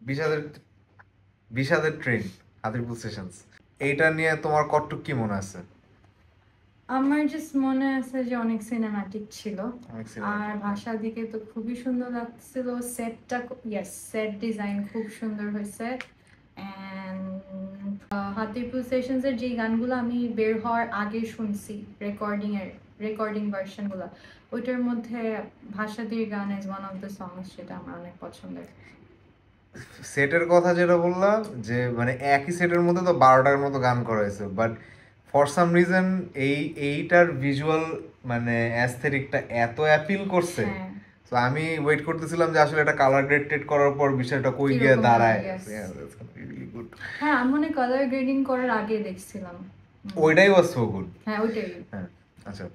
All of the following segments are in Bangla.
বিষাদের বিষাদের ট্রেন হাতিরপুল সেশনস, এইটা নিয়ে তোমার কতটুকু কি মনে আছে? আমার জাস্ট মনে আছে যে অনেক সিনেম্যাটিক ছিল, অনেক আর সিনেম্যাটিক। ভাষা দিকে তো খুবই সুন্দর লাগছিল। সেটটা, ইয়েস, সেট ডিজাইন খুব সুন্দর হয়েছে। অ্যান্ড হাতিরপুল সেশনসের যে গানগুলো আমি বের হওয়ার আগে শুনছি, রেকর্ডিং ভার্সনগুলো, ওইটার মধ্যে ভাষাদির গান is one of the songs, যেটা আমার অনেক পছন্দের। সেটের কথা যেটা বললাম, যে মানে একই সেটের মধ্যে তো 12টার মতো গান করা হয়েছে, বাট ফর সাম রিজন এইটার ভিজুয়াল মানে অ্যাস্থেটিকটা এত অ্যাপিল করছে। হ্যাঁ, তো আমি ওয়েট করতেছিলাম যে আসলে এটা কালার গ্রেডেড করার পর বিষয়টা কই গিয়ে কিরকম হয়, দাঁড়ায়। Yes. Yeah, that's gonna be really good. হ্যাঁ, আমি মনে কালার গ্রেডিং করার আগে দেখছিলাম। ওইটাই ওয়াজ সো গুড। হ্যাঁ, ওইটাই। হ্যাঁ, আচ্ছা।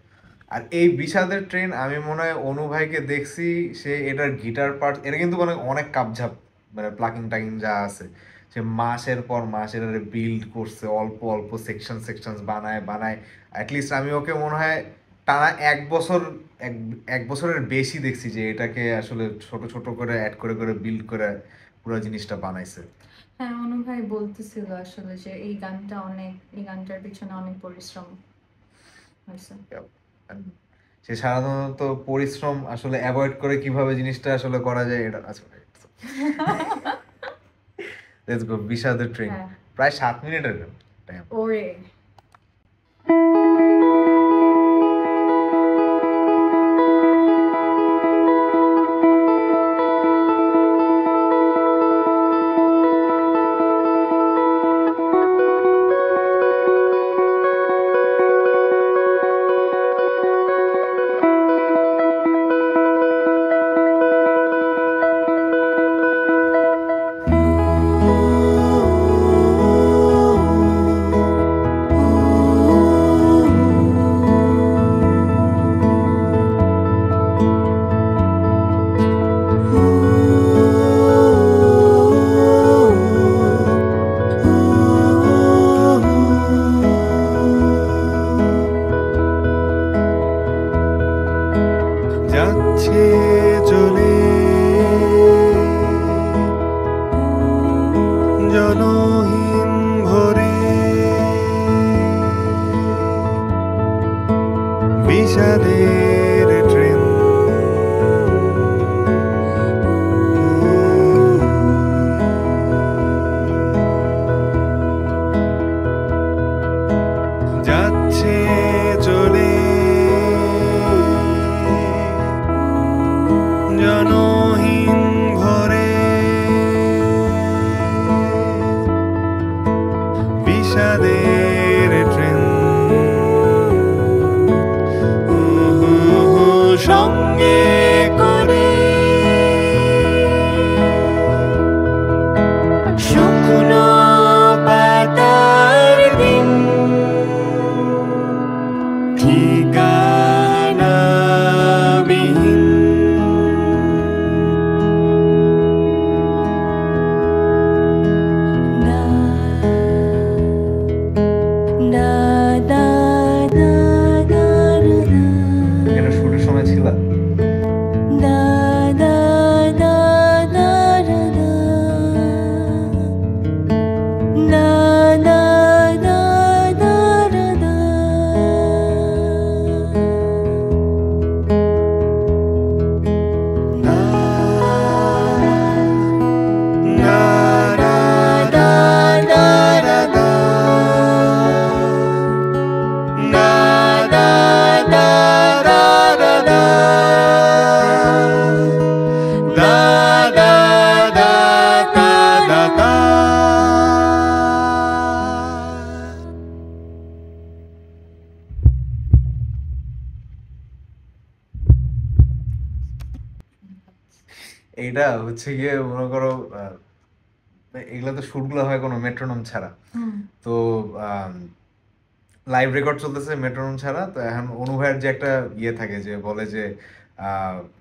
আর এই বিষাদের ট্রেন আমি মনে হয় অনু ভাইকে দেখছি, সে এটার গিটার পার্ট, এটা কিন্তু মানে অনেক কাপঝাপ, মানে প্লাকিং টাকিং যা আছে, সে মাসের পর মাস এটারে বিল্ড করছে, অল্প অল্প সেকশন সেকশন বানায় বানায়। অ্যাটলিস্ট আমি ওকে মনে হয় টানা 1 বছর, এক 1 বছরের বেশি দেখছি যে এটাকে আসলে ছোট ছোট করে অ্যাড করে করে বিল্ড করে পুরো জিনিসটা বানাইছে। হ্যাঁ, অনু ভাই বলতেছিল আসলে যে এই গানটার পিছনে অনেক পরিশ্রম হয়েছে। Yep. And সে সাধারণত পরিশ্রম আসলে অ্যাভয়েড করে কিভাবে জিনিসটা আসলে করা যায় এটা আছে। লেটস গো বিষাদের ট্রেন। হ্যাঁ, প্রায় 7 মিনিটের গান। Damn. ওরে। যাচ্ছে চলে জনহীন ভরে, বিষাদের ট্রেন যাচ্ছে চলে জনহীন ঘরে, বিষাদের ট্রেন সঙ্গে করে শুকনো পাতার দিন, ঠিকানাবিহীন এটা শুটের সময় ছিল। এইটা হচ্ছে গিয়ে মনে করো এগুলা তো শুটগুলো হয় কোনো মেট্রোনম ছাড়া। তো লাইভ রেকর্ড চলতেছে মেট্রোনম ছাড়া। তো এখন অনুভয়ের যে একটা ইয়ে থাকে যে বলে যে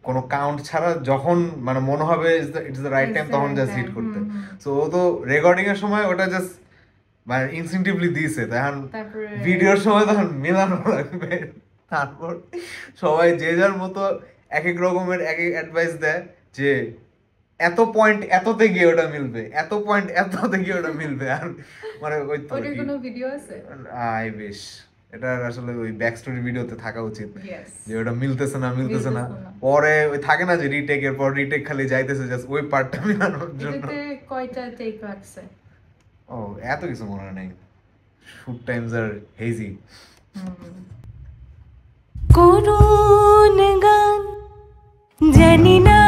কোনো কাউন্ট ছাড়া যখন মানে মনে হবে ইটস দ্য রাইট টাইম তখন জাস্ট হিট করতে। সো ও তো রেকর্ডিং এর সময় ওটা জাস্ট মানে ইনস্টিংটিভলি দিয়েছে, তখন ভিডিওর সময় তখন মেলানো লাগবে। তারপর সবাই যে যার মতো এক এক রকমের এক এক অ্যাডভাইস দেয় যে এত পয়েন্ট এততে গিয়ে ওটা মিলবে, এত পয়েন্ট এততে গিয়ে ওটা মিলবে। আর মানে ওই তো ওটার কোনো ভিডিও আছে? আই বেশ এটা আসলে ওই ব্যাক স্টোরি ভিডিওতে থাকা উচিত, Yes. যে ওটা মিলতেছে না মিলতেছে না। পরে ওই থাকে না যে রিটেক এর পর রিটেক খালি যাইতেছে জাস্ট ওই পার্টটা মিলানোর জন্য। এটাতে কয়টা টেক লাগছে? ও এত কিছু মনে নেই, শুট টাইমস আর হেজি। করুণ গান জানি না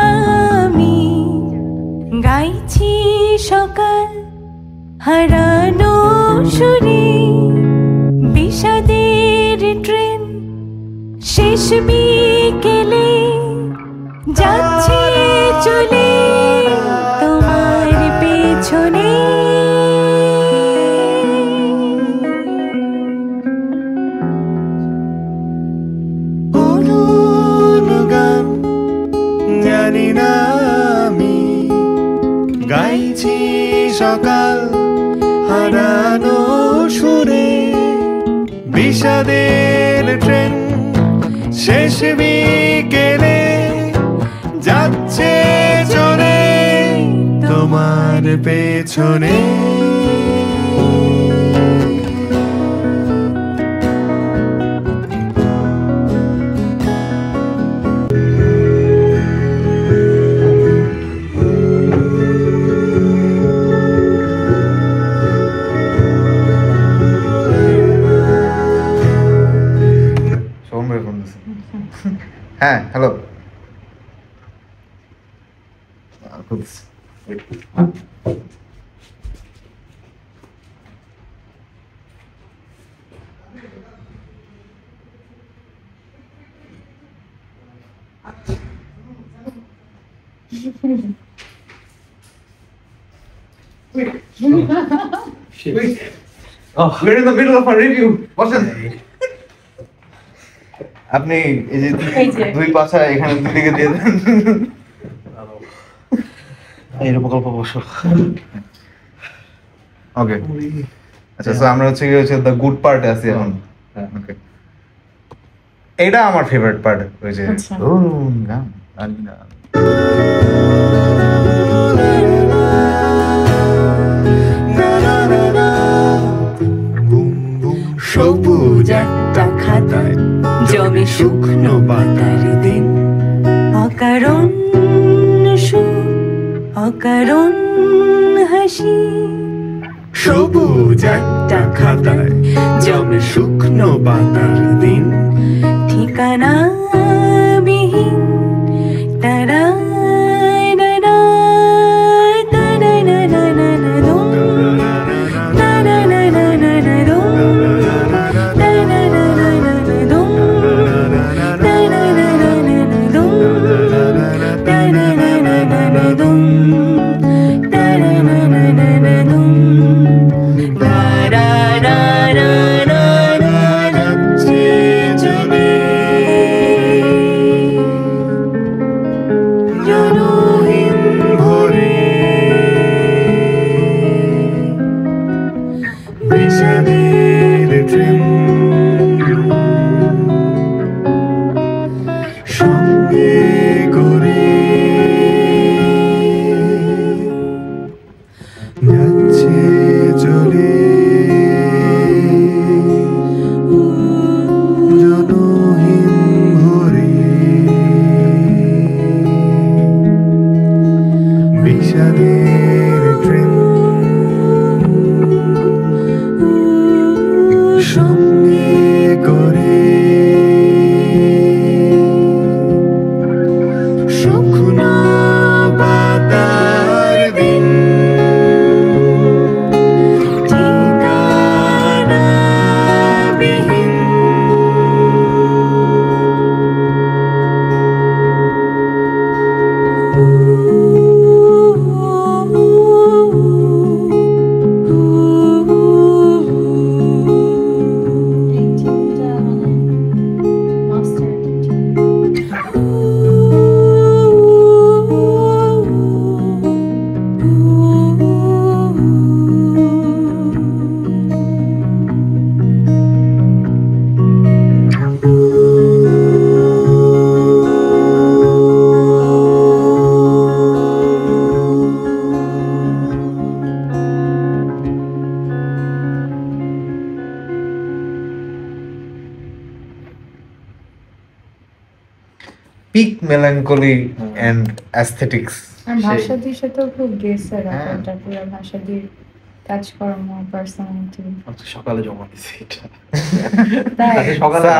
আমি, গাইছি সকাল হারানো সুরে, বিষাদের ট্রেন শেষ বিকেলে যাচ্ছে চলে তোমার পেছনে। করুণ গান জানি না আমি, গাইছি সকাল হারানো সুরে, বিষাদের ট্রেন শেষ বিকেলে যাচ্ছে চলে তোমার পেছনে। শোভন ভাই ফোন দিছে। হ্যাঁ hello, we're in the middle of a review. বসেন। আপনি এই যে দুই পাছা এখানে দুদিকে দিয়ে দেন। এরকম গল্প বসো। ওকে আচ্ছা, সো আমরা হচ্ছে দ্য গুড পার্টে আছি এখন। ওকে, এটা আমার ফেভারিট পার্ট হয়েছে। আচ্ছা। ও গান জানি না। সবুজ একটা খাতায় জমে শুকনো পাতার দিন, অকারণ সুখ অকারণ হাসি। সবুজ একটা খাতায় জমে শুকনো পাতার দিন, ঠিকানা বিহীন তারা যাচ্ছে চলে পিক মেলাঙ্কলি এন্ড অ্যাস্থেটিক্স। আর ভাষাদির সাথেও খুব গেছে ব্যাপারটা, পুরো ভাষাদির কাজকর্ম, পার্সোনালিটি। আচ্ছা, সকালে জমা দিছি এটা। তাই আচ্ছা,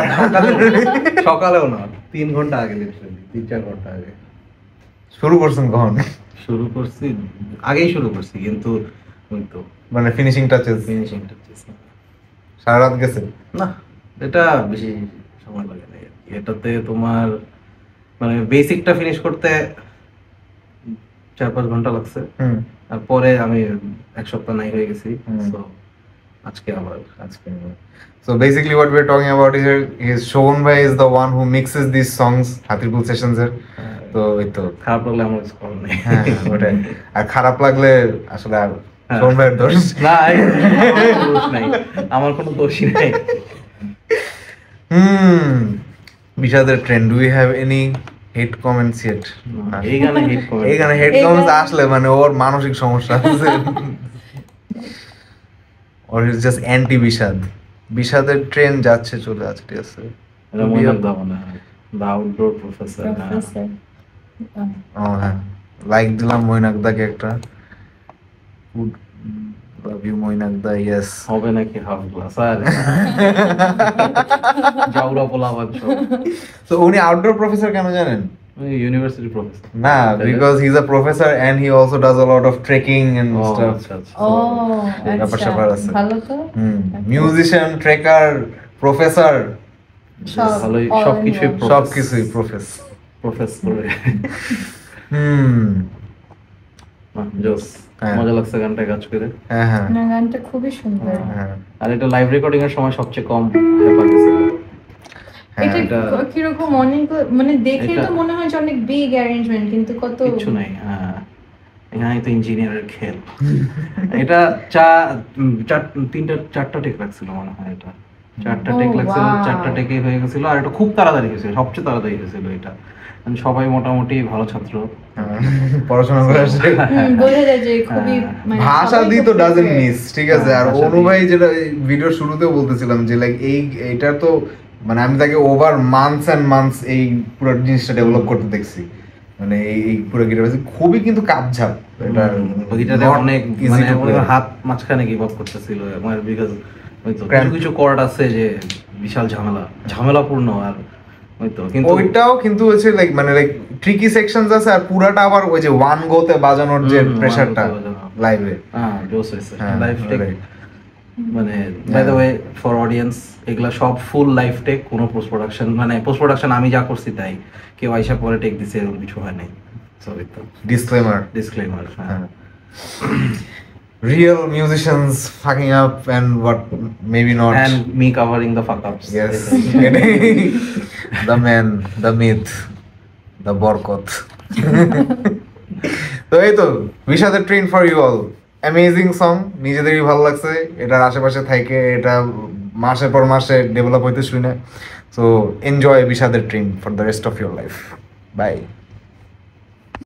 সকালেও না, 3 ঘন্টা আগে, লিটারালি 3-4 ঘন্টা আগে শুরু করছেন কখন? শুরু করছি, আগেই শুরু করছি, কিন্তু ওই তো মানে ফিনিশিং টাচেস ফিনিশিং টাচেস সারা রাত গেছে? না, এটা বেশি সময় লাগে না। এটাতে তোমার মানে বেসিকটা ফিনিশ করতে 4-5 ঘন্টা লাগছে, আর পরে আমি 1 সপ্তাহ নাই হয়ে গেছি। So, আজকে আবার So basically what we're talking about is Shogun Bhai is the one who mixes these songs Hatirpul Sessions এর। তো এই তো খারাপ লাগলে আমার কিছু করার নেই। হ্যাঁ ওটাই, আর খারাপ লাগলে আসলে আর শোভন ভাইয়ের দোষ না, আমার দোষ নাই, আমার কোনো দোষই নাই। বিষাদের trend, do you have any hate comments yet? এই গানে হেট কমেন্ট, এই গানে হেট কমেন্টস আসলে মানে ওর মানসিক সমস্যা আছে, or is just anti বিষাদ। বিষাদের ট্রেন যাচ্ছে, চলে আছে, ঠিক আছে। এটা মনে রাখবা মনে হয়, দা আউটডোর প্রফেসর। প্রফেসর ও হ্যাঁ, লাইক দিলাম মইনাকদাকে একটা, লাভ ইউ মইনাকদা, ইয়েস। হবে নাকি হাফ গ্লাস আর জাউরা পোলাবান সব। তো উনি আউটডোর প্রফেসর কেন জানেন? ইউনিভার্সিটি প্রফেসর না, because he's a professor and he also does a lot of trekking and stuff. আচ্ছা আচ্ছা। ও ব্যাপার আচ্ছা, স্যাপার আছে। ভালো তো। মিউজিশিয়ান, ট্রেকার, প্রফেসর, সব ভালোই, all in সবকিছুই one. সবকিছুই প্রফেসর। প্রফেসর। জোস, হ্যাঁ। মজা লাগছে গানটা কাজ করে। হ্যাঁ হ্যাঁ না, গানটা খুবই সুন্দর। হ্যাঁ আর এটা লাইভ রেকর্ডিং এর সময় সবচেয়ে কম হ্যাপা গেছিল। হ্যাঁ, এটা কিরকম অনেক, মানে দেখে তো এটা- মনে হয় যে অনেক বিগ অ্যারেঞ্জমেন্ট, কিন্তু কত কিছু নাই। হ্যাঁ, এখানে তো ইঞ্জিনিয়ারের খেল। এটা 4টা টেক লাগছিল মনে হয়, এটা 4টা টেক Oh, লাগছিল, wow. 4টা টেকে হয়ে গেছিল। আর এটা খুব তাড়াতাড়ি হয়েছিল, সবচেয়ে তাড়াতাড়ি হয়েছিল এটা। কারণ সবাই মোটামুটি ভালো ছাত্র। হ্যাঁ, পড়াশোনা করে আসছে। বোঝা যায় যে খুবই মানে ভাষা সবাই দি তো তো ডাজেন্ট prepare। মিস, ঠিক আছে। হ্যাঁ, আর ভাষা অনু দি। ভাই যেটা ভিডিওর শুরুতেও বলতেছিলাম যে লাইক এইটা তো মানে আমি তাকে ওভার মান্থস এন্ড মান্থস এই পুরো জিনিসটা ডেভেলপ করতে দেখছি। মানে এই পুরো গিটার খুবই কিন্তু কাপঝাপ, এটা ওইটাতে not অনেক easy মানে to play. ওর হাত মাঝখানে গিভ আপ করতেছিল আমার, বিকজ ওই তো Cramp. কিছু কিছু কর্ড আছে যে বিশাল ঝামেলাপূর্ণ। আর ওই তো কিন্তু ওইটাও কিন্তু হচ্ছে লাইক মানে লাইক ট্রিকি সেকশনস আছে, আর পুরাটা আবার ওই যে ওয়ান গোতে বাজানোর যে প্রেসারটা লাইভে। হ্যাঁ, জোস হয়েছে হ্যাঁ, লাইভ টেক। right. মানে by the way for audience, এগুলা সব ফুল লাইভ টেক, কোনো পোস্ট প্রোডাকশন, মানে পোস্ট প্রোডাকশন আমি যা করছি তাই, কেউ আইসা পরে টেক দিছে এরকম কিছু হয় নাই। সো এই তো ডিসক্লেমার। ডিসক্লেমার। হ্যাঁ, Real musicians fucking up and what maybe not. and me covering the fuck ups. Yes. The man, the myth, the Barkat. তো এই তো বিষাদের train for you all, amazing song, নিজেদেরই ভালো লাগছে। এটার আশেপাশে থাকে, এটা মাসের পর মাসে ডেভেলপ হইতে শুনে। সো এনজয় বিষাদের train for the rest of your life. By.